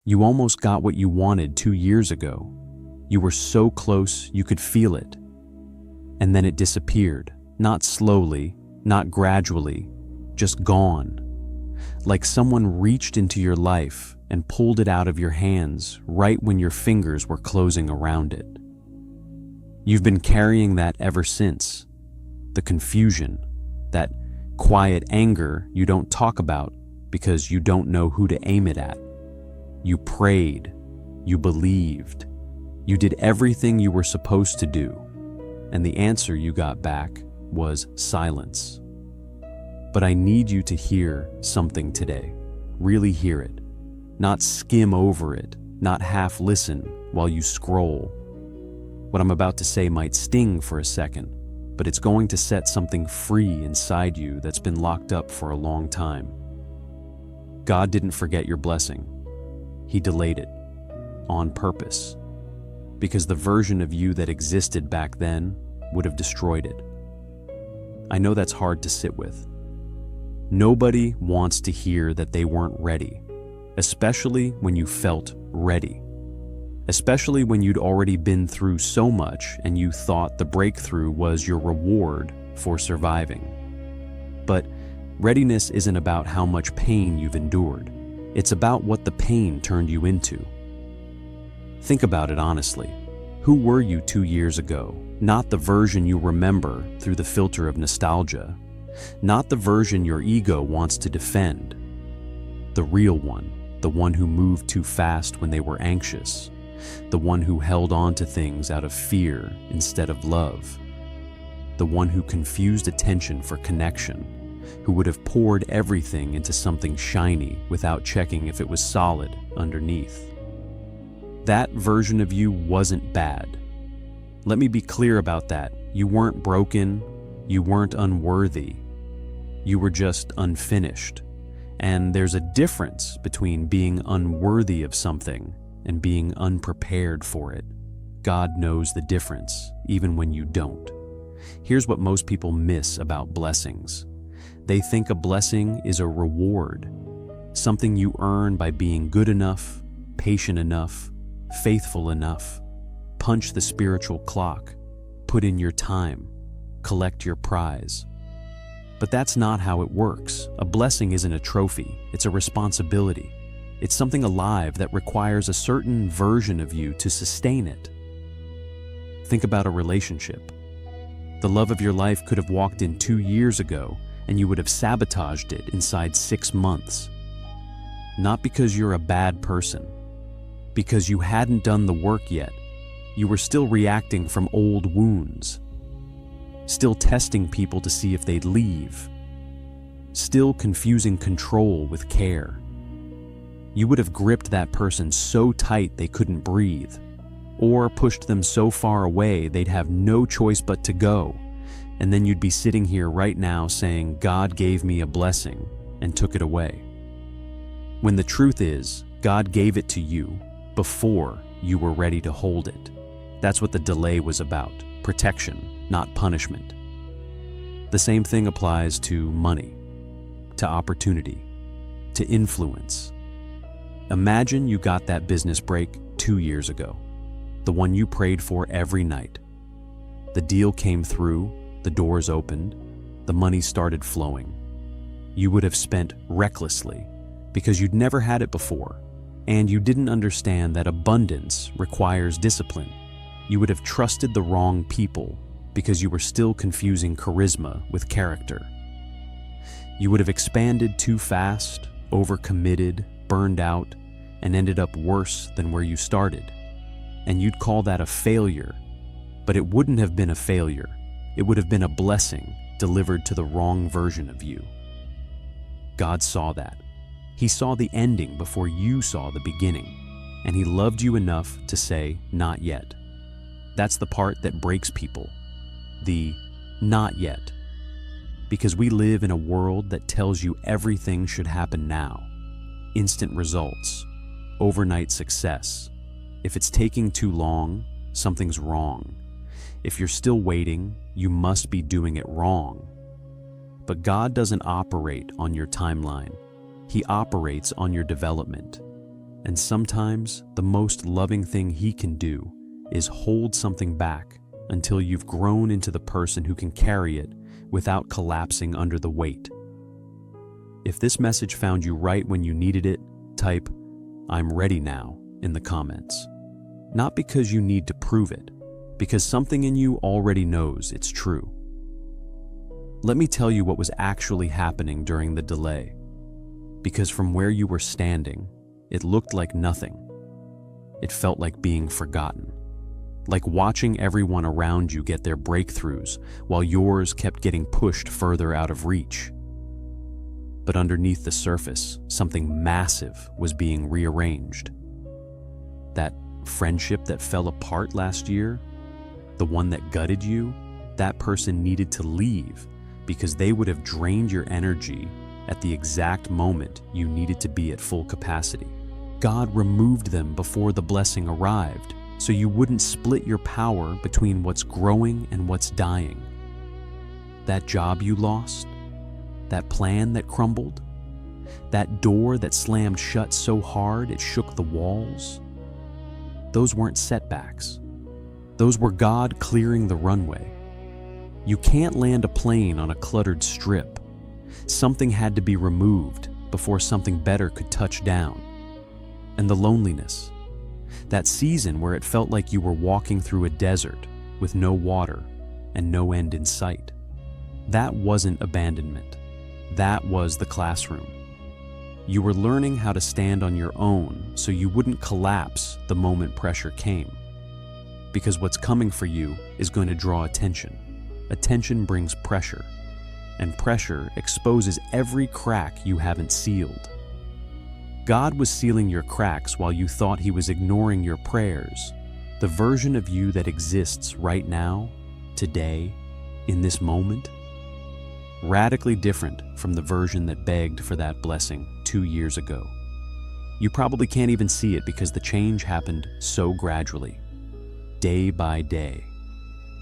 You almost got what you wanted 2 years ago. You were so close you could feel it. And then it disappeared, not slowly, not gradually, just gone. Like someone reached into your life and pulled it out of your hands right when your fingers were closing around it. You've been carrying that ever since. The confusion, that quiet anger you don't talk about because you don't know who to aim it at. You prayed, you believed, you did everything you were supposed to do, and the answer you got back was silence. But I need you to hear something today. Really hear it. Not skim over it, not half listen while you scroll. What I'm about to say might sting for a second, but it's going to set something free inside you that's been locked up for a long time. God didn't forget your blessing. He delayed it, on purpose, because the version of you that existed back then would have destroyed it. I know that's hard to sit with. Nobody wants to hear that they weren't ready, especially when you felt ready. Especially when you'd already been through so much and you thought the breakthrough was your reward for surviving. But readiness isn't about how much pain you've endured. It's about what the pain turned you into. Think about it honestly. Who were you 2 years ago? Not the version you remember through the filter of nostalgia. Not the version your ego wants to defend. The real one, the one who moved too fast when they were anxious. The one who held on to things out of fear instead of love. The one who confused attention for connection. Who would have poured everything into something shiny without checking if it was solid underneath. That version of you wasn't bad. Let me be clear about that. You weren't broken, you weren't unworthy. You were just unfinished. And there's a difference between being unworthy of something and being unprepared for it. God knows the difference, even when you don't. Here's what most people miss about blessings. They think a blessing is a reward, something you earn by being good enough, patient enough, faithful enough. Punch the spiritual clock, put in your time, collect your prize. But that's not how it works. A blessing isn't a trophy, it's a responsibility. It's something alive that requires a certain version of you to sustain it. Think about a relationship. The love of your life could have walked in 2 years ago, and you would have sabotaged it inside 6 months. Not because you're a bad person, because you hadn't done the work yet. You were still reacting from old wounds, still testing people to see if they'd leave, still confusing control with care. You would have gripped that person so tight they couldn't breathe, or pushed them so far away they'd have no choice but to go. And then you'd be sitting here right now saying, God gave me a blessing and took it away. When the truth is, God gave it to you before you were ready to hold it. That's what the delay was about, protection, not punishment. The same thing applies to money, to opportunity, to influence. Imagine you got that business break 2 years ago, the one you prayed for every night. The deal came through, the doors opened, the money started flowing. You would have spent recklessly because you'd never had it before, and you didn't understand that abundance requires discipline. You would have trusted the wrong people because you were still confusing charisma with character. You would have expanded too fast, overcommitted, burned out, and ended up worse than where you started. And you'd call that a failure, but it wouldn't have been a failure. It would have been a blessing delivered to the wrong version of you. God saw that. He saw the ending before you saw the beginning, and He loved you enough to say, not yet. That's the part that breaks people. The not yet. Because we live in a world that tells you everything should happen now. Instant results, overnight success. If it's taking too long, something's wrong. If you're still waiting, you must be doing it wrong. But God doesn't operate on your timeline. He operates on your development. And sometimes the most loving thing He can do is hold something back until you've grown into the person who can carry it without collapsing under the weight. If this message found you right when you needed it, type, "I'm ready now," in the comments. Not because you need to prove it, because something in you already knows it's true. Let me tell you what was actually happening during the delay. Because from where you were standing, it looked like nothing. It felt like being forgotten. Like watching everyone around you get their breakthroughs while yours kept getting pushed further out of reach. But underneath the surface, something massive was being rearranged. That friendship that fell apart last year, the one that gutted you, that person needed to leave because they would have drained your energy at the exact moment you needed to be at full capacity. God removed them before the blessing arrived, so you wouldn't split your power between what's growing and what's dying. That job you lost, that plan that crumbled, that door that slammed shut so hard it shook the walls, those weren't setbacks. Those were God clearing the runway. You can't land a plane on a cluttered strip. Something had to be removed before something better could touch down. And the loneliness, that season where it felt like you were walking through a desert with no water and no end in sight. That wasn't abandonment. That was the classroom. You were learning how to stand on your own so you wouldn't collapse the moment pressure came. Because what's coming for you is going to draw attention. Attention brings pressure, and pressure exposes every crack you haven't sealed. God was sealing your cracks while you thought He was ignoring your prayers. The version of you that exists right now, today, in this moment, radically different from the version that begged for that blessing 2 years ago. You probably can't even see it because the change happened so gradually, day by day,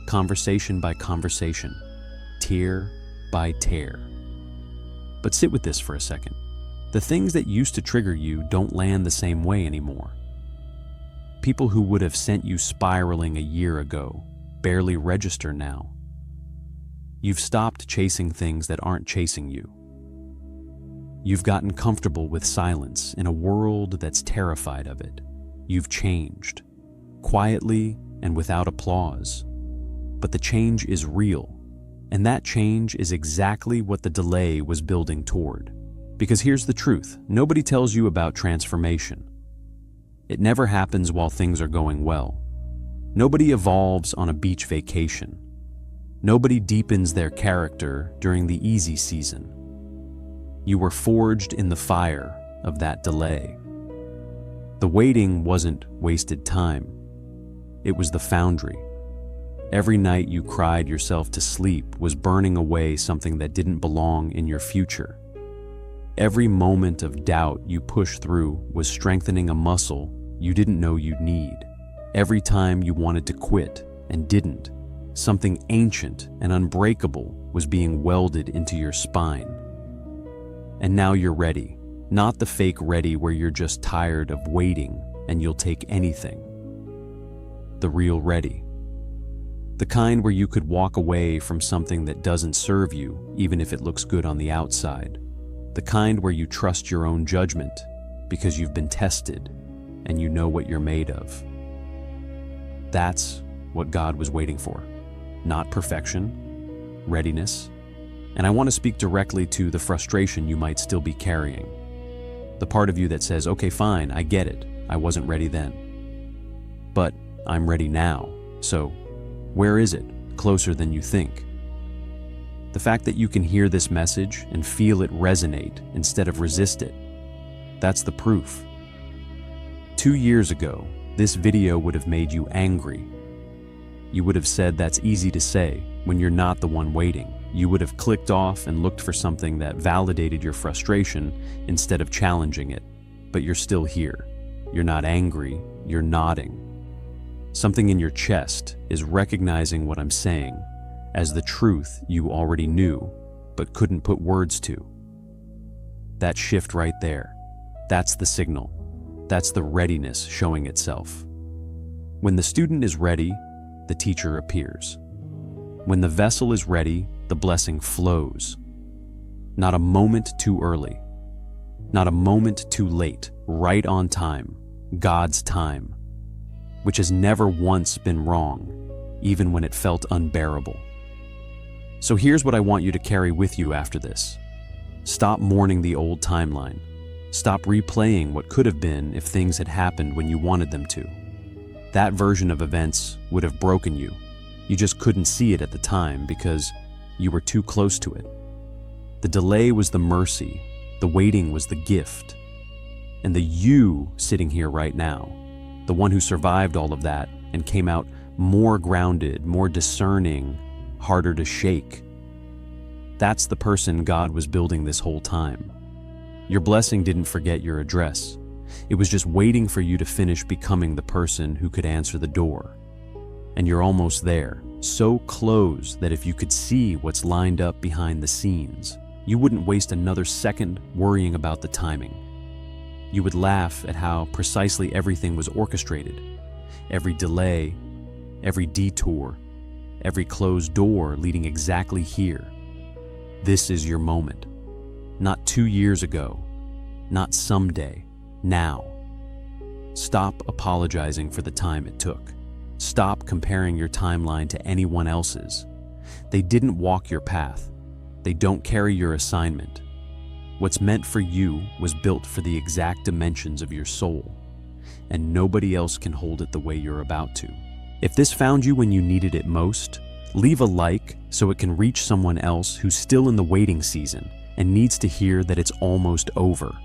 conversation by conversation, tear by tear. But sit with this for a second. The things that used to trigger you don't land the same way anymore. People who would have sent you spiraling a year ago barely register now. You've stopped chasing things that aren't chasing you. You've gotten comfortable with silence in a world that's terrified of it. You've changed, quietly and without applause. But the change is real, and that change is exactly what the delay was building toward. Because here's the truth, nobody tells you about transformation. It never happens while things are going well. Nobody evolves on a beach vacation. Nobody deepens their character during the easy season. You were forged in the fire of that delay. The waiting wasn't wasted time. It was the foundry. Every night you cried yourself to sleep was burning away something that didn't belong in your future. Every moment of doubt you pushed through was strengthening a muscle you didn't know you'd need. Every time you wanted to quit and didn't, something ancient and unbreakable was being welded into your spine. And now you're ready, not the fake ready where you're just tired of waiting and you'll take anything. The real ready. The kind where you could walk away from something that doesn't serve you, even if it looks good on the outside. The kind where you trust your own judgment because you've been tested and you know what you're made of. That's what God was waiting for. Not perfection, readiness. And I want to speak directly to the frustration you might still be carrying. The part of you that says, okay, fine, I get it. I wasn't ready then. But I'm ready now. So where is it? Closer than you think. The fact that you can hear this message and feel it resonate instead of resist it, that's the proof. 2 years ago, this video would have made you angry. You would have said that's easy to say when you're not the one waiting. You would have clicked off and looked for something that validated your frustration instead of challenging it. But you're still here. You're not angry, you're nodding. Something in your chest is recognizing what I'm saying as the truth you already knew but couldn't put words to. That shift right there, that's the signal. That's the readiness showing itself. When the student is ready, the teacher appears. When the vessel is ready, the blessing flows. Not a moment too early. Not a moment too late. Right on time. God's time. Which has never once been wrong, even when it felt unbearable. So here's what I want you to carry with you after this. Stop mourning the old timeline. Stop replaying what could have been if things had happened when you wanted them to. That version of events would have broken you. You just couldn't see it at the time because you were too close to it. The delay was the mercy, the waiting was the gift. And the you sitting here right now, the one who survived all of that and came out more grounded, more discerning, harder to shake. That's the person God was building this whole time. Your blessing didn't forget your address. It was just waiting for you to finish becoming the person who could answer the door. And you're almost there, so close that if you could see what's lined up behind the scenes, you wouldn't waste another second worrying about the timing. You would laugh at how precisely everything was orchestrated. Every delay, every detour, every closed door leading exactly here. This is your moment. Not 2 years ago, not someday, now. Stop apologizing for the time it took. Stop comparing your timeline to anyone else's. They didn't walk your path. They don't carry your assignment. What's meant for you was built for the exact dimensions of your soul, and nobody else can hold it the way you're about to. If this found you when you needed it most, leave a like so it can reach someone else who's still in the waiting season and needs to hear that it's almost over.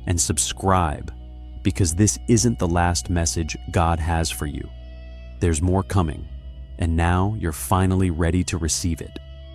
And subscribe, because this isn't the last message God has for you. There's more coming, and now you're finally ready to receive it.